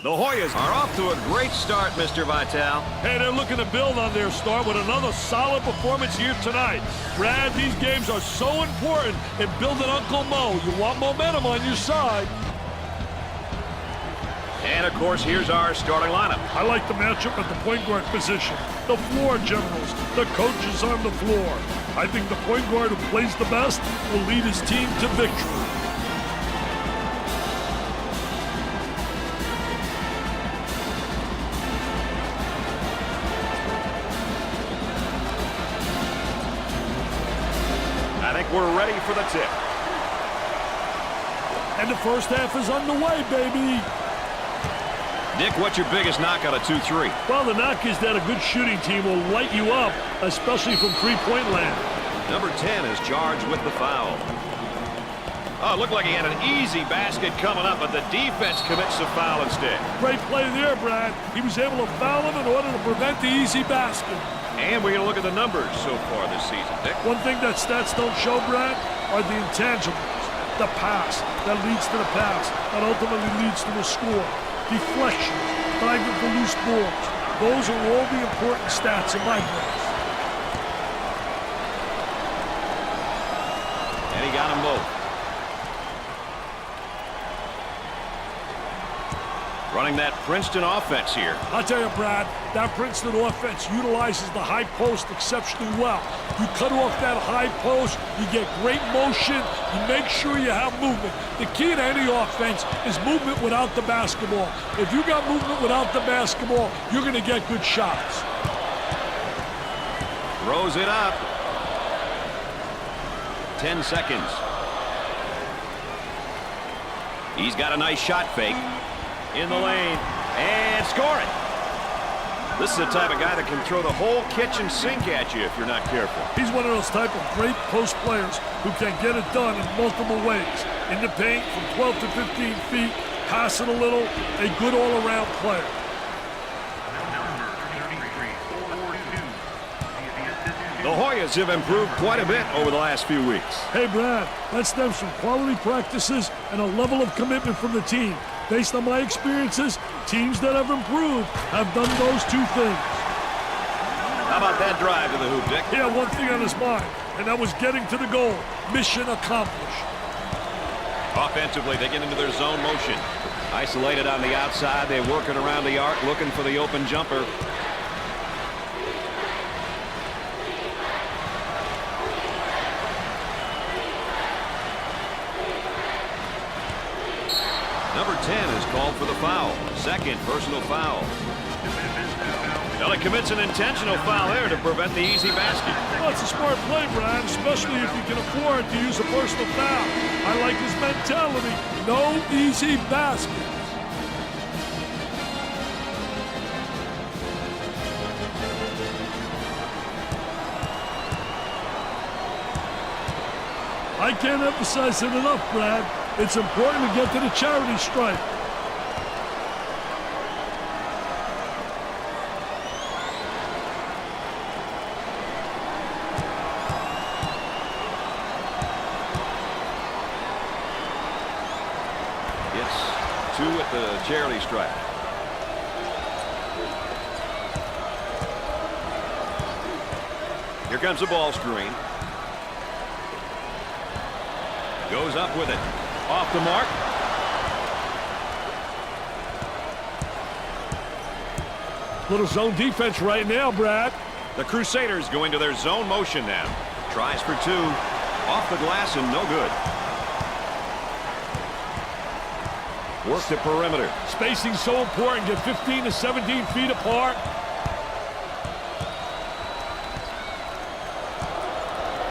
The Hoyas are off to a great start, Mr. Vitale. Hey, they're looking to build on their start with another solid performance here tonight. Brad, these games are so important in building Uncle Mo. You want momentum on your side. And, of course, here's our starting lineup. I like the matchup at the point guard position. The floor generals, the coaches on the floor. I think the point guard who plays the best will lead his team to victory. I think we're ready for the tip. And the first half is underway, baby. Nick, what's your biggest knock out of 2-3? Well, the knock is that a good shooting team will light you up, especially from three-point land. Number 10 is charged with the foul. Oh, it looked like he had an easy basket coming up, but the defense commits the foul instead. Great play there, Brad. He was able to foul him in order to prevent the easy basket. And we're going to look at the numbers so far this season, Nick. One thing that stats don't show, Brad, are the intangibles. The pass that leads to the pass that ultimately leads to the score. Deflection, diving for loose balls. Those are all the important stats in my book. And he got them both. Running that Princeton offense here. I'll tell you, Brad, that Princeton offense utilizes the high post exceptionally well. You cut off that high post, you get great motion, you make sure you have movement. The key to any offense is movement without the basketball. If you got movement without the basketball, you're going to get good shots. Throws it up. 10 seconds. He's got a nice shot fake. In the lane, and scoring. This is the type of guy that can throw the whole kitchen sink at you if you're not careful. He's one of those type of great post players who can get it done in multiple ways. In the paint from 12 to 15 feet, passing a little, a good all-around player. The Hoyas have improved quite a bit over the last few weeks. Hey, Brad, that stems from quality practices and a level of commitment from the team. Based on my experiences, teams that have improved have done those two things. How about that drive to the hoop, Dick? He had one thing on his mind, and that was getting to the goal. Mission accomplished. Offensively, they get into their zone motion. Isolated on the outside, they're working around the arc, looking for the open jumper. Number 10 is called for the foul. Second personal foul. Well, he commits an intentional foul there to prevent the easy basket. Well, it's a smart play, Brad, especially if you can afford to use a personal foul. I like his mentality. No easy basket. I can't emphasize it enough, Brad. It's important to get to the charity stripe. It's 2 at the charity stripe. Here comes the ball screen. Goes up with it. Off the mark. Little zone defense right now, Brad. The Crusaders go into their zone motion now. Tries for 2. Off the glass and no good. Work the perimeter. Spacing's so important. Get 15 to 17 feet apart.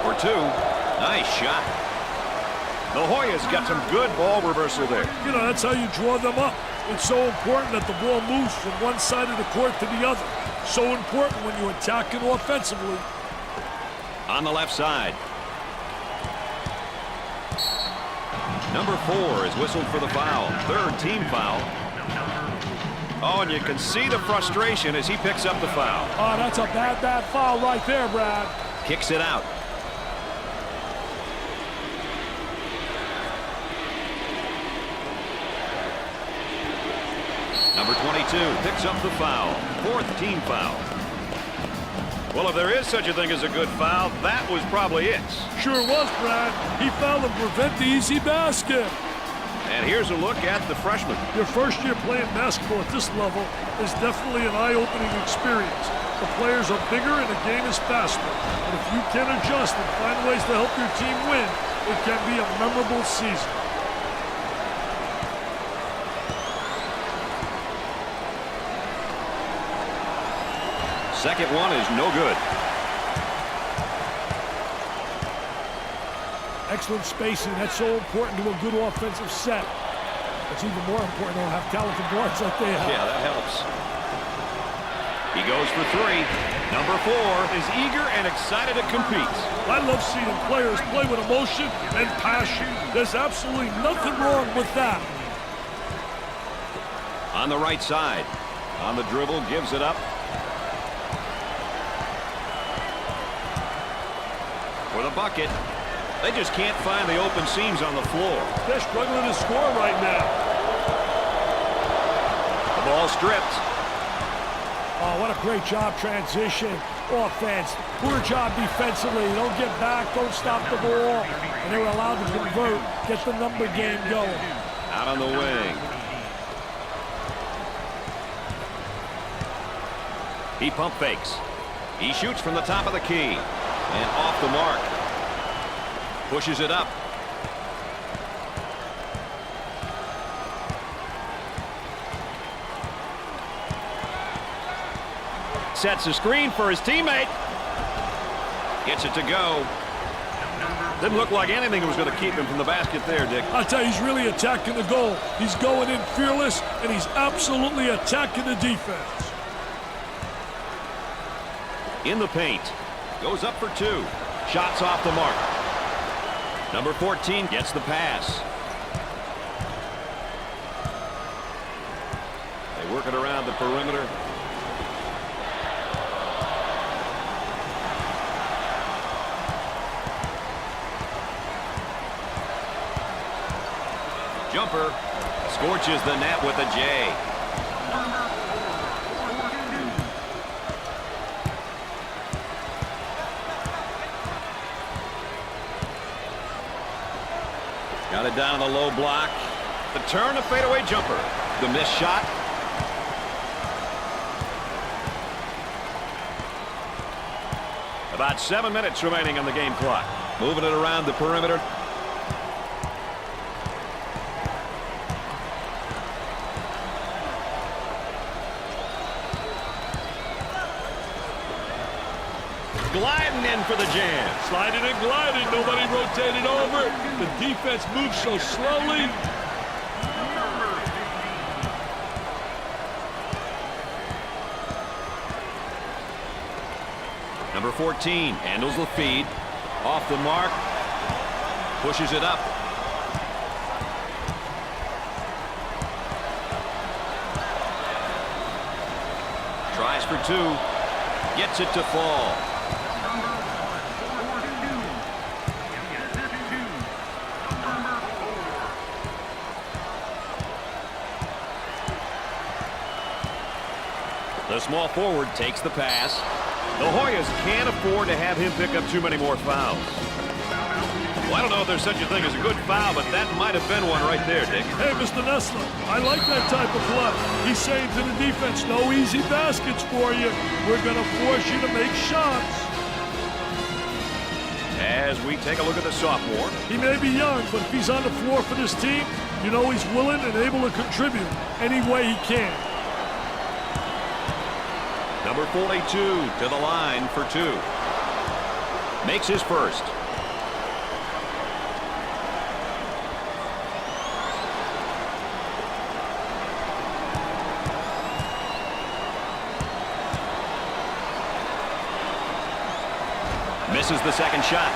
For 2. Nice shot. The Hoyas got some good ball reversal there. You know, that's how you draw them up. It's so important that the ball moves from one side of the court to the other. So important when you attack it offensively. On the left side. Number 4 is whistled for the foul. Third team foul. Oh, and you can see the frustration as he picks up the foul. Oh, that's a bad foul right there, Brad. Kicks it out. Number 22 picks up the foul. 4th team foul. Well, if there is such a thing as a good foul, that was probably it. Sure was, Brad. He fouled to prevent the easy basket. And here's a look at the freshman. Your first year playing basketball at this level is definitely an eye-opening experience. The players are bigger and the game is faster. And if you can adjust and find ways to help your team win, it can be a memorable season. Second one is no good. Excellent spacing. That's so important to a good offensive set. It's even more important to have talented guards like they have. Yeah, that helps. He goes for 3. Number 4 is eager and excited to compete. I love seeing players play with emotion and passion. There's absolutely nothing wrong with that. On the right side. On the dribble, gives it up. For the bucket. They just can't find the open seams on the floor. They're struggling to score right now. The ball stripped. Oh, what a great job transition. Offense. Poor job defensively. Don't get back. Don't stop the ball. And they were allowed to convert. Get the number game going. Out on the wing. He pump fakes. He shoots from the top of the key. And off the mark. Pushes it up. Sets a screen for his teammate. Gets it to go. Didn't look like anything was going to keep him from the basket there, Dick. I tell you, he's really attacking the goal. He's going in fearless, and he's absolutely attacking the defense. In the paint. Goes up for 2. Shots off the mark. Number 14 gets the pass. They work it around the perimeter. Jumper. Scorches the net with a J. Got it down the low block. The turn, a fadeaway jumper. The missed shot. About 7 minutes remaining on the game clock. Moving it around the perimeter. Gliding in for the jam. Sliding and gliding. Nobody rotated over. The defense moves so slowly. Number 14 handles the feed. Off the mark. Pushes it up. Tries for 2. Gets it to fall. The small forward takes the pass. The Hoyas can't afford to have him pick up too many more fouls. Well, I don't know if there's such a thing as a good foul, but that might have been one right there, Dick. Hey, Mr. Nessler, I like that type of play. He's saying to the defense, no easy baskets for you. We're going to force you to make shots. As we take a look at the sophomore. He may be young, but if he's on the floor for this team, you know he's willing and able to contribute any way he can. Number 42 to the line for 2. Makes his first. Misses the second shot.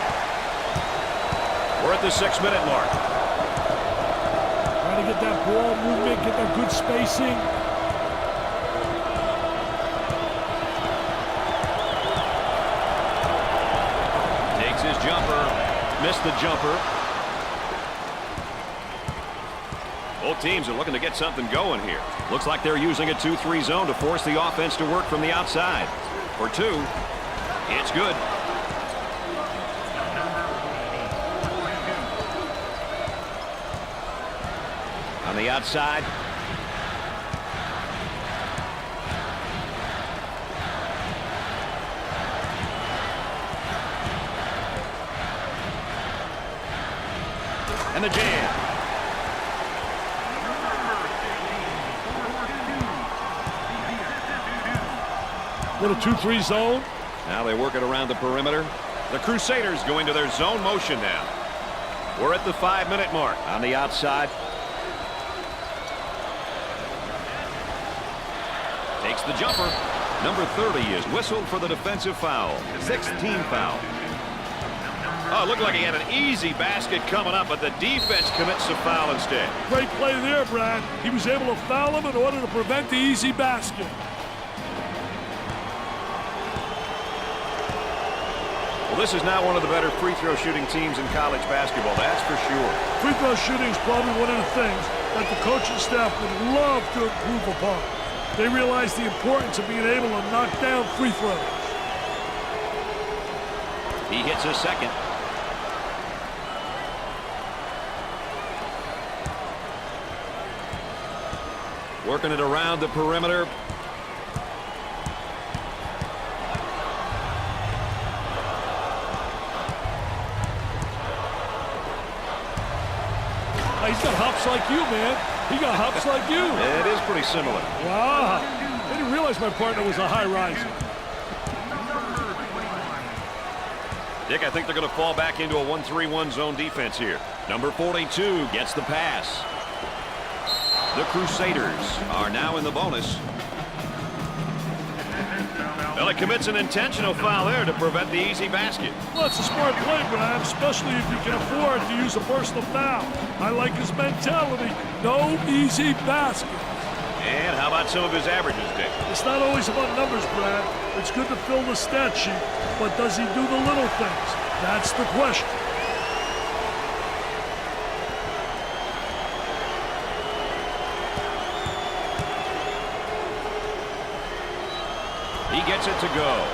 We're at the 6-minute mark. Trying to get that ball movement, get that good spacing. Takes his jumper. Missed the jumper. Both teams are looking to get something going here. Looks like they're using a 2-3 zone to force the offense to work from the outside. For 2, it's good. On the outside. And the jam. Little 2-3 zone. Now they work it around the perimeter. The Crusaders going to their zone motion now. We're at the 5-minute mark. On the outside. Takes the jumper. Number 30 is whistled for the defensive foul. 16 foul. Oh, it looked like he had an easy basket coming up, but the defense commits the foul instead. Great play there, Brad. He was able to foul him in order to prevent the easy basket. Well, this is now one of the better free throw shooting teams in college basketball, that's for sure. Free throw shooting is probably one of the things that the coaching staff would love to improve upon. They realize the importance of being able to knock down free throws. He hits his second. Working it around the perimeter. He's got hops like you, man. He got hops like you. It is pretty similar. Wow. I didn't realize my partner was a high riser. Dick, I think they're going to fall back into a 1-3-1 zone defense here. Number 42 gets the pass. The Crusaders are now in the bonus. Well, it commits an intentional foul there to prevent the easy basket. Well, it's a smart play, Brad, especially if you can afford to use a personal foul. I like his mentality. No easy basket. And how about some of his averages, Dick? It's not always about numbers, Brad. It's good to fill the stat sheet, but does he do the little things? That's the question. He gets it to go.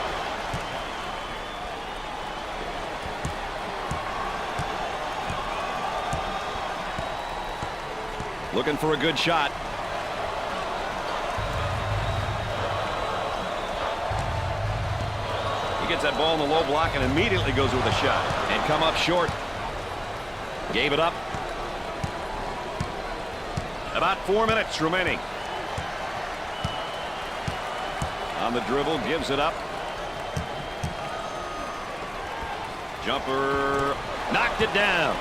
Looking for a good shot. He gets that ball in the low block and immediately goes with a shot. And come up short. Gave it up. About 4 minutes remaining. On the dribble, gives it up. Jumper, knocked it down.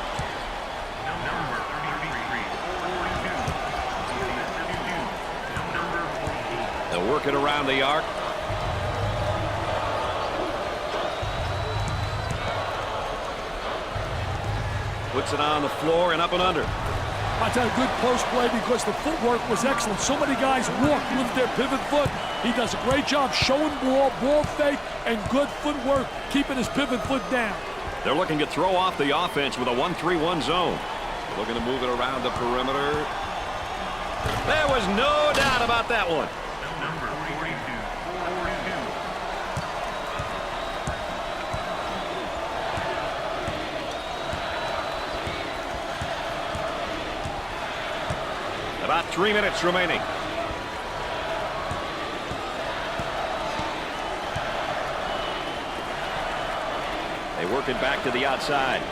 They'll work it around the arc. Puts it on the floor and up and under. That's a good post play because the footwork was excellent. So many guys walk with their pivot foot. He does a great job showing ball fake, and good footwork, keeping his pivot foot down. They're looking to throw off the offense with a 1-3-1 zone. They're looking to move it around the perimeter. There was no doubt about that one. Number 42. About 3 minutes remaining. They work it back to the outside.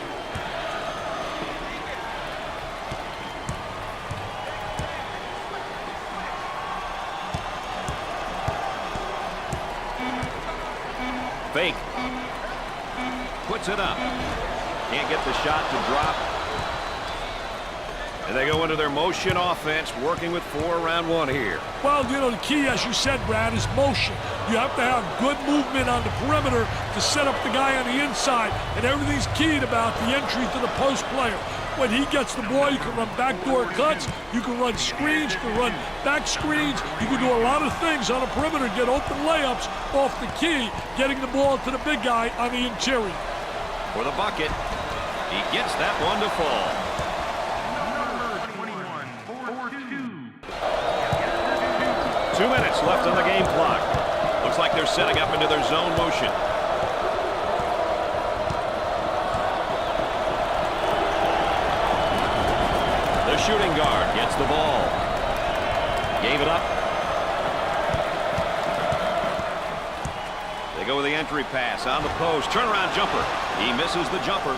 Fake. Puts it up. Can't get the shot to drop. And they go into their motion offense, working with 4 around 1 here. Well, you know, the key, as you said, Brad, is motion. You have to have good movement on the perimeter to set up the guy on the inside, and everything's keyed about the entry to the post player. When he gets the ball, you can run backdoor cuts, you can run screens, you can run back screens, you can do a lot of things on the perimeter, get open layups off the key, getting the ball to the big guy on the interior. For the bucket, he gets that one to fall. Number 21. 2 minutes left on the game clock. Looks like they're setting up into their zone motion. The shooting guard gets the ball. Gave it up. They go with the entry pass on the post. Turnaround jumper. He misses the jumper.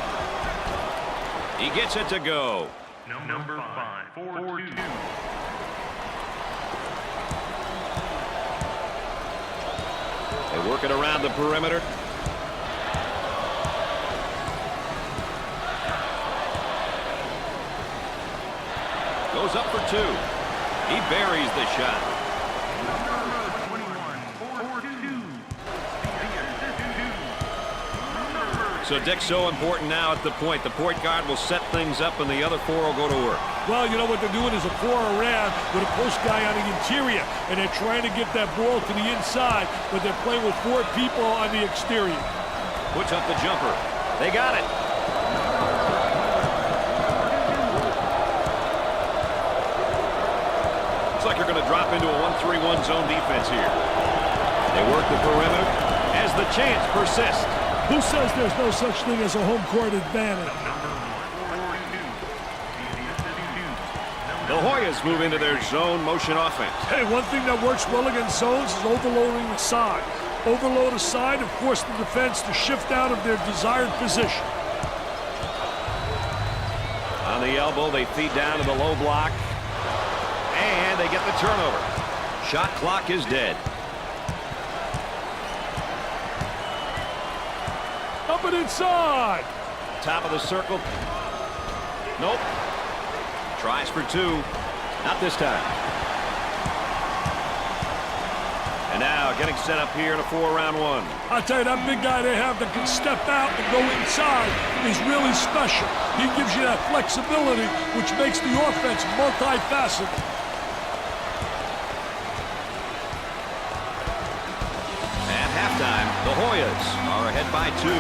He gets it to go. Number 5, 4-2. They work it around the perimeter. Goes up for 2. He buries the shot. So Dick's so important now at the point. The point guard will set things up and the other 4 will go to work. Well, you know what they're doing is a 4 around with a post guy on the interior, and they're trying to get that ball to the inside, but they're playing with 4 people on the exterior. Puts up the jumper. They got it. Looks like you're going to drop into a 1-3-1 zone defense here. They work the perimeter as the chance persists. Who says there's no such thing as a home court advantage? The Hoyas move into their zone motion offense. Hey, one thing that works well against zones is overloading the side. Overload a side and force the defense to shift out of their desired position. On the elbow, they feed down to the low block. And they get the turnover. Shot clock is dead. Up and inside. Top of the circle. Nope. Tries for 2. Not this time. And now getting set up here in a 4-round 1. I'll tell you, that big guy they have that can step out and go inside is really special. He gives you that flexibility, which makes the offense multifaceted. At halftime, the Hoyas are ahead by 2.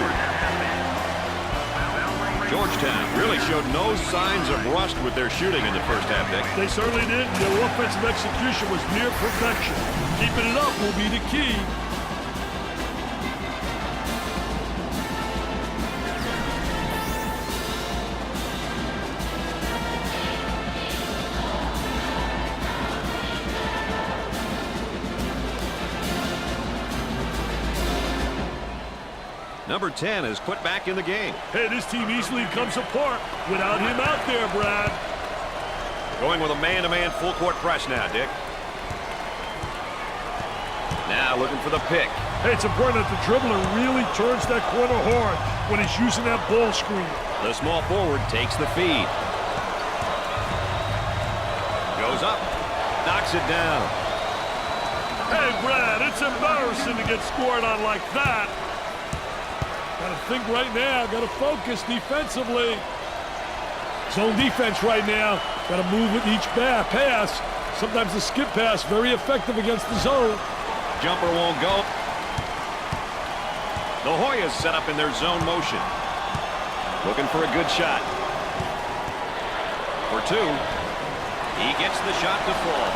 Georgetown really showed no signs of rust with their shooting in the first half, Dick. They certainly did. Their offensive execution was near perfection. Keeping it up will be the key. Number 10 is put back in the game. Hey, this team easily comes apart without him out there, Brad. Going with a man-to-man full-court press now, Dick. Now looking for the pick. Hey, it's important that the dribbler really turns that corner hard when he's using that ball screen. The small forward takes the feed. Goes up. Knocks it down. Hey, Brad, it's embarrassing to get scored on like that. Got to think right now. Got to focus defensively. Zone defense right now. Got to move with each pass. Sometimes the skip pass, very effective against the zone. Jumper won't go. The Hoyas set up in their zone motion. Looking for a good shot. For 2. He gets the shot to fall.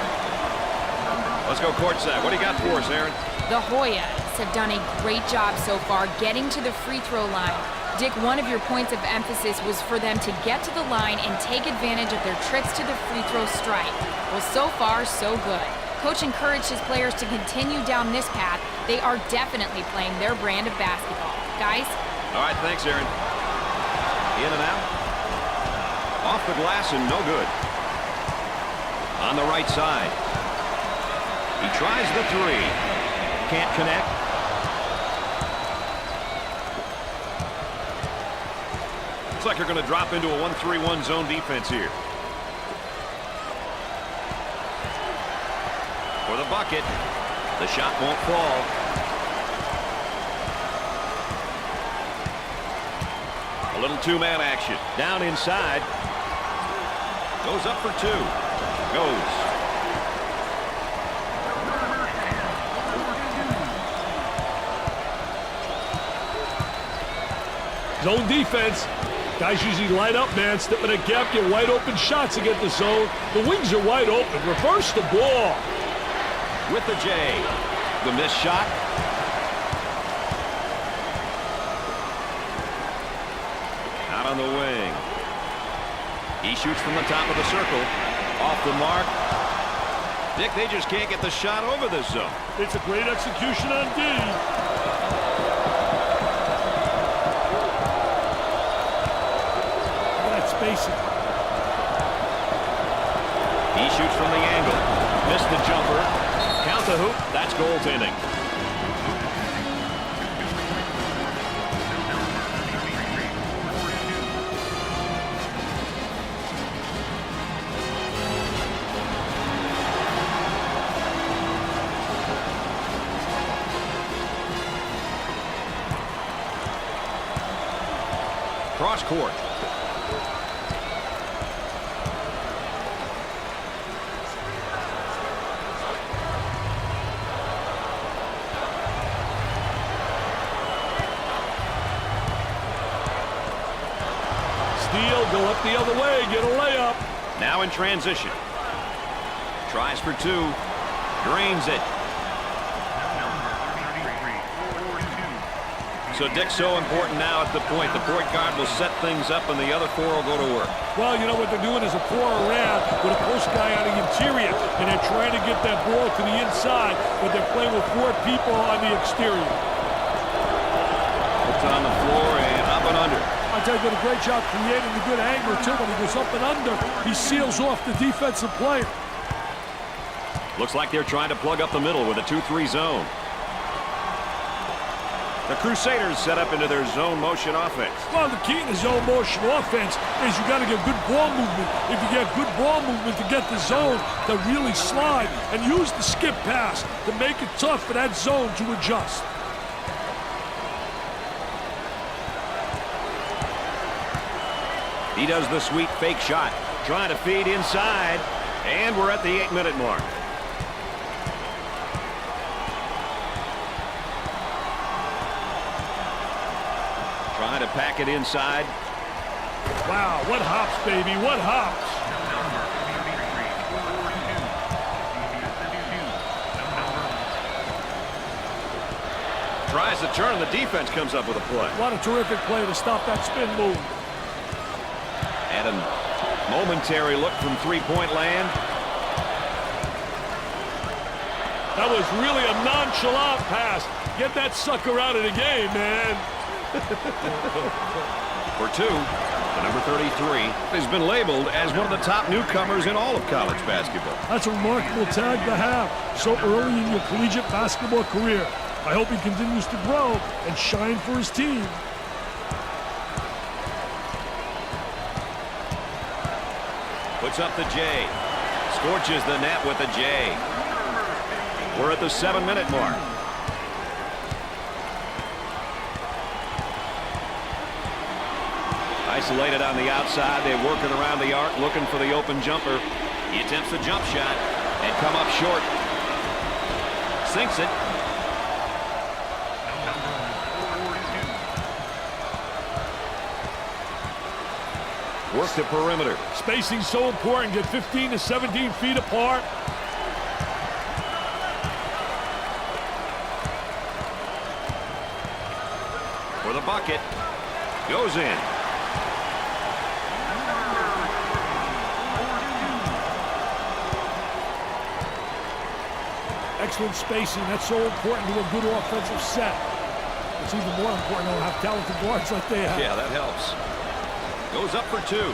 Let's go courtside. What do you got for us, Aaron? The Hoyas have done a great job so far getting to the free throw line. Dick, one of your points of emphasis was for them to get to the line and take advantage of their trips to the free throw strike. Well, so far, so good. Coach encouraged his players to continue down this path. They are definitely playing their brand of basketball. Guys? All right, thanks, Aaron. In and out. Off the glass and no good. On the right side. He tries the 3. Can't connect. Looks like you're going to drop into a 1-3-1 zone defense here. For the bucket. The shot won't fall. A little 2-man action. Down inside. Goes up for 2. Goes. Zone defense. Guys usually light up, man. Step in a gap, get wide open shots against the zone. The wings are wide open. Reverse the ball. with the J. The missed shot. Out on the wing. He shoots from the top of the circle. Off the mark. Dick, they just can't get the shot over this zone. It's a great execution on D. That spacing. He shoots from the angle. Missed the jumper. Count the hoop. That's goaltending. Cross court. Steal, go up the other way, get a layup. Now in transition. Tries for two. Drains it. So Dick's so important now at the point. The point guard will set things up and the other four will go to work. Well, you know what they're doing is a four around with a post guy on the interior, and they're trying to get that ball to the inside, but they're playing with four people on the exterior. It's on the floor and up and under. I tell you, did a great job creating a good angle, too. When he goes up and under, he seals off the defensive player. Looks like they're trying to plug up the middle with a 2-3 zone. The Crusaders set up into their zone motion offense. Well, the key to zone motion offense is you got to get good ball movement. If you get good ball movement to get the zone to really slide, and use the skip pass to make it tough for that zone to adjust. He does the sweet fake shot, trying to feed inside, and we're at the 8-minute mark. Trying to pack it inside. Wow, what hops, baby, what hops. Tries to turn, the defense comes up with a play. What a terrific play to stop that spin move. And a momentary look from three-point land. That was really a nonchalant pass. Get that sucker out of the game, man. For two, the number 33 has been labeled as one of the top newcomers in all of college basketball. That's a remarkable tag to have so early in your collegiate basketball career. I hope he continues to grow and shine for his team. Puts up the J. Scorches the net with the J. We're at the 7-minute mark. Isolated on the outside. They're working around the arc, looking for the open jumper. He attempts the jump shot and come up short. Sinks it. Work the perimeter. Spacing so important. Get 15 to 17 feet apart. For the bucket. Goes in. Excellent spacing. That's so important to a good offensive set. It's even more important to have talented guards like they have. Yeah, that helps. Goes up for two.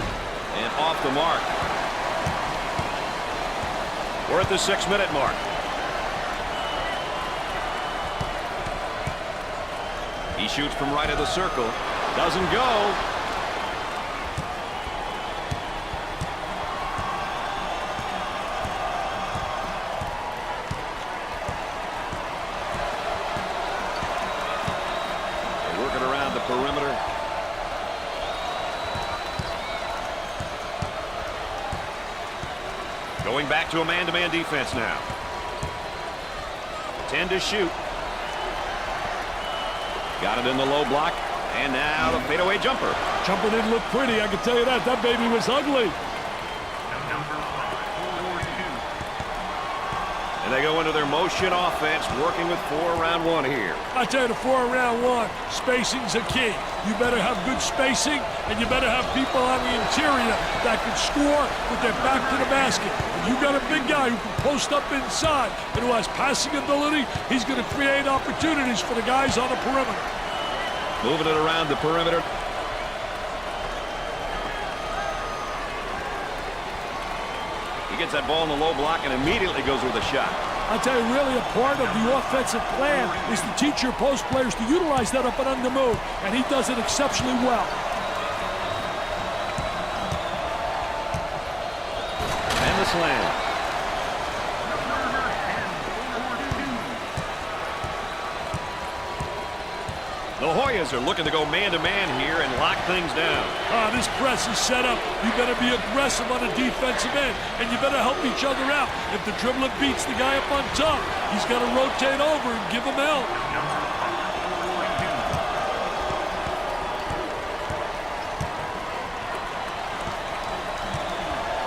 And off the mark. We're at the 6-minute mark. He shoots from right of the circle. Doesn't go. They're working around the perimeter. Going back to a man-to-man defense now. 10 to shoot. Got it in the low block. And now the fadeaway jumper. Jumper didn't look pretty, I can tell you that. That baby was ugly. And they go into their motion offense, working with 4 around 1 here. I tell you, the 4 around 1, spacing's a key. You better have good spacing, and you better have people on the interior that can score with their back to the basket. If you got a big guy who can post up inside and who has passing ability, he's going to create opportunities for the guys on the perimeter. Moving it around the perimeter. He gets that ball in the low block and immediately goes with a shot. I tell you, really a part of the offensive plan is to teach your post players to utilize that up and under move, and he does it exceptionally well. And the slam. The Hoyas are looking to go man-to-man here and lock things down. This press is set up. You better be aggressive on the defensive end, and you better help each other out. If the dribbler beats the guy up on top, he's got to rotate over and give him help.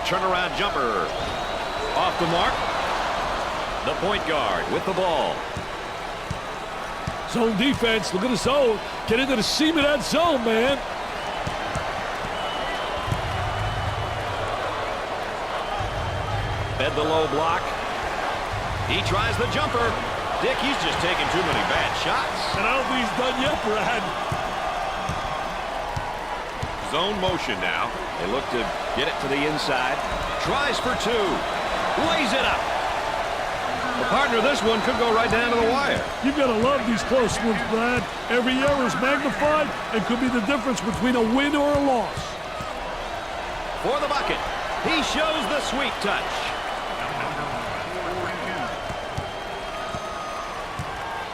Turnaround jumper. Off the mark. The point guard with the ball. Zone defense, look at the zone. Get into the seam of that zone, man. Fed the low block. He tries the jumper. Dick, he's just taking too many bad shots. And I don't think he's done yet, Brad. Zone motion now. They look to get it to the inside. Tries for 2. Lays it up. The partner, this one could go right down to the wire. You've got to love these close ones, Brad. Every error is magnified and could be the difference between a win or a loss. For the bucket. He shows the sweet touch.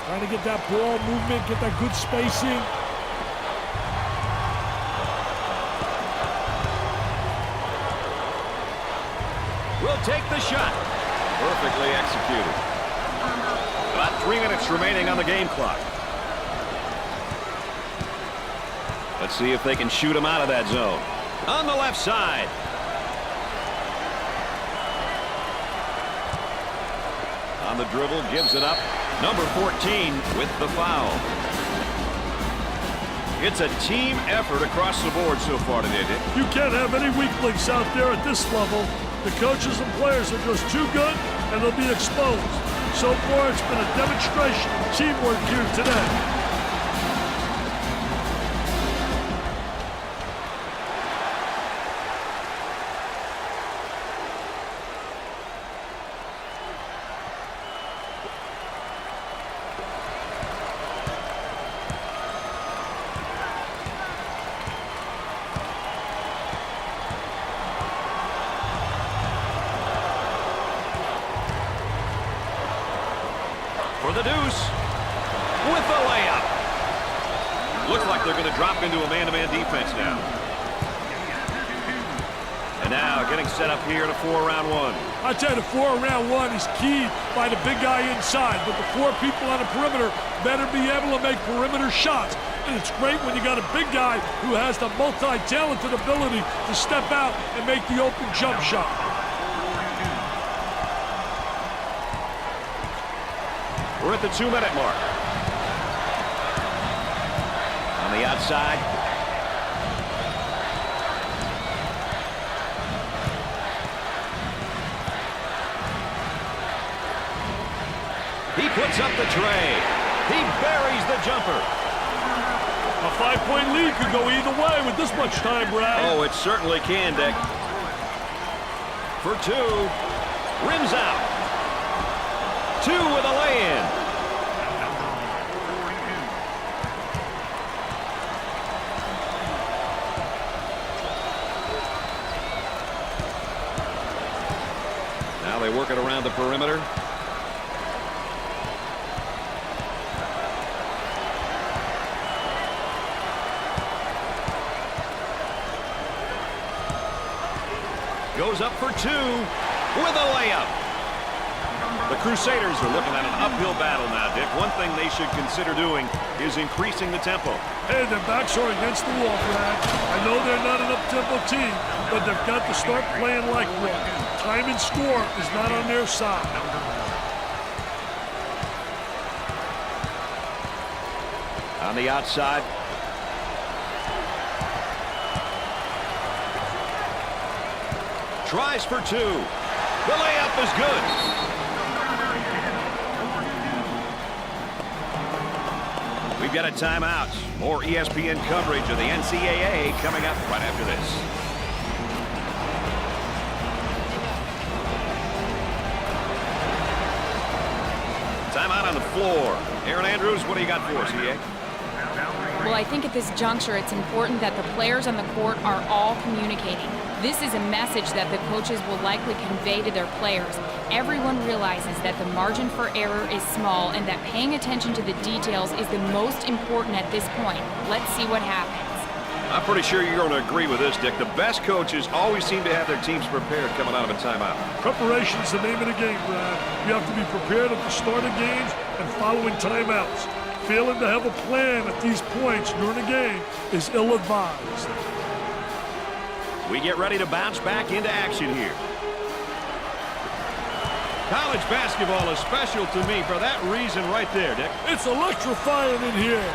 Trying to get that ball movement, get that good spacing. Will take the shot. Perfectly executed. About 3 minutes remaining on the game clock. Let's see if they can shoot him out of that zone. On the left side. On the dribble, gives it up. Number 14 with the foul. It's a team effort across the board so far today, Dick. You can't have any weak links out there at this level. The coaches and players are just too good, and they'll be exposed. So far, it's been a demonstration of teamwork here today. For the deuce. With the layup. Looks like they're going to drop into a man-to-man defense now. And now getting set up here in a 4 around 1. I tell you, the 4 around 1 is keyed by the big guy inside, but the 4 people on the perimeter better be able to make perimeter shots. And it's great when you got a big guy who has the multi-talented ability to step out and make the open jump shot. We're at the 2-minute mark. On the outside. He puts up the tray. He buries the jumper. A 5-point lead could go either way with this much time, Brad. Oh, it certainly can, Dick. For 2. Rims out. 2 with a lay-in. Now they work it around the perimeter. Goes up for 2 with a layup. The Crusaders are looking at an uphill battle now, Dick. One thing they should consider doing is increasing the tempo. Hey, their backs are against the wall, Brad. I know they're not an up-tempo team, but they've got to start playing like one. Time and score is not on their side. On the outside. Tries for two. The layup is good. We've got a timeout. More ESPN coverage of the NCAA coming up right after this. Timeout on the floor. Aaron Andrews, what do you got for us, EA? Well, I think at this juncture, it's important that the players on the court are all communicating. This is a message that the coaches will likely convey to their players. Everyone realizes that the margin for error is small and that paying attention to the details is the most important at this point. Let's see what happens. I'm pretty sure you're going to agree with this, Dick. The best coaches always seem to have their teams prepared coming out of a timeout. Preparation's the name of the game, Brad. You have to be prepared at the start of games and following timeouts. Failing to have a plan at these points during a game is ill-advised. We get ready to bounce back into action here. College basketball is special to me for that reason right there, Dick. It's electrifying in here.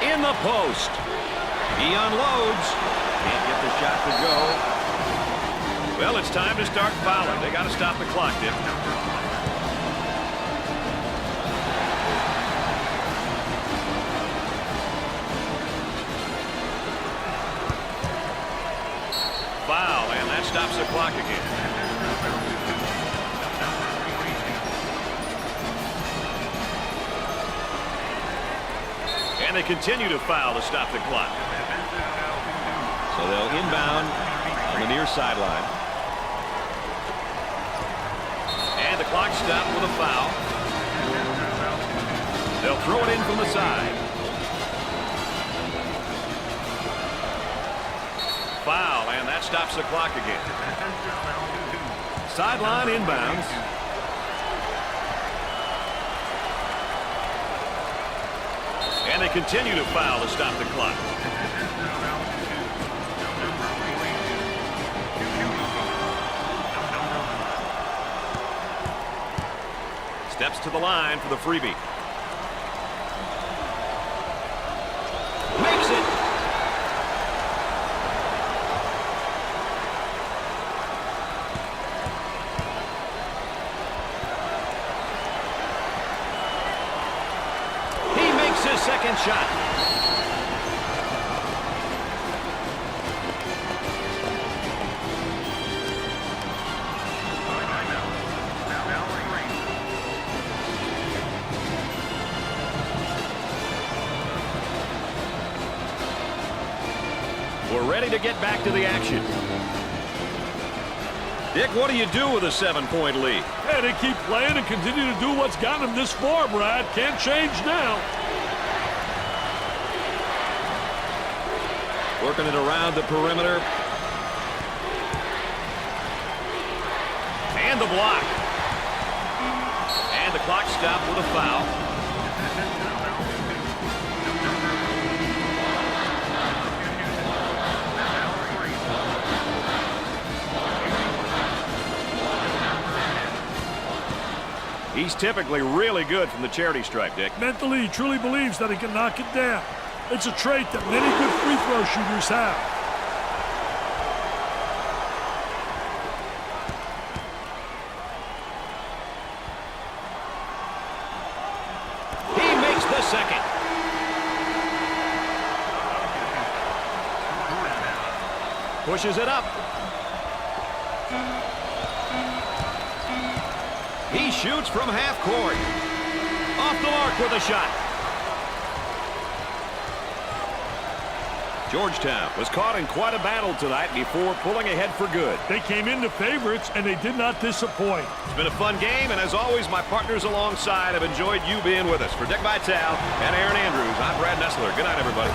In the post. He unloads. Can't get the shot to go. Well, it's time to start fouling. They got to stop the clock, Dick. Foul, and that stops the clock again. And they continue to foul to stop the clock. So they'll inbound on the near sideline. And the clock stopped with a foul. They'll throw it in from the side. Foul, and that stops the clock again. Sideline inbounds. And they continue to foul to stop the clock. Steps to the line for the freebie. Makes it. His second shot. We're ready to get back to the action. Dick, what do you do with a 7-point lead? Yeah, they keep playing and continue to do what's gotten them this far, Brad. Can't change now. Working it around the perimeter. And the block. And the clock stopped with a foul. He's typically really good from the charity stripe, Dick. Mentally, he truly believes that he can knock it down. It's a trait that many good free throw shooters have. He makes the second. Pushes it up. He shoots from half court. Off the mark with a shot. Georgetown was caught in quite a battle tonight before pulling ahead for good. They came in the favorites, and they did not disappoint. It's been a fun game, and as always, my partners alongside have enjoyed you being with us. For Dick Vitale and Aaron Andrews, I'm Brad Nessler. Good night, everybody.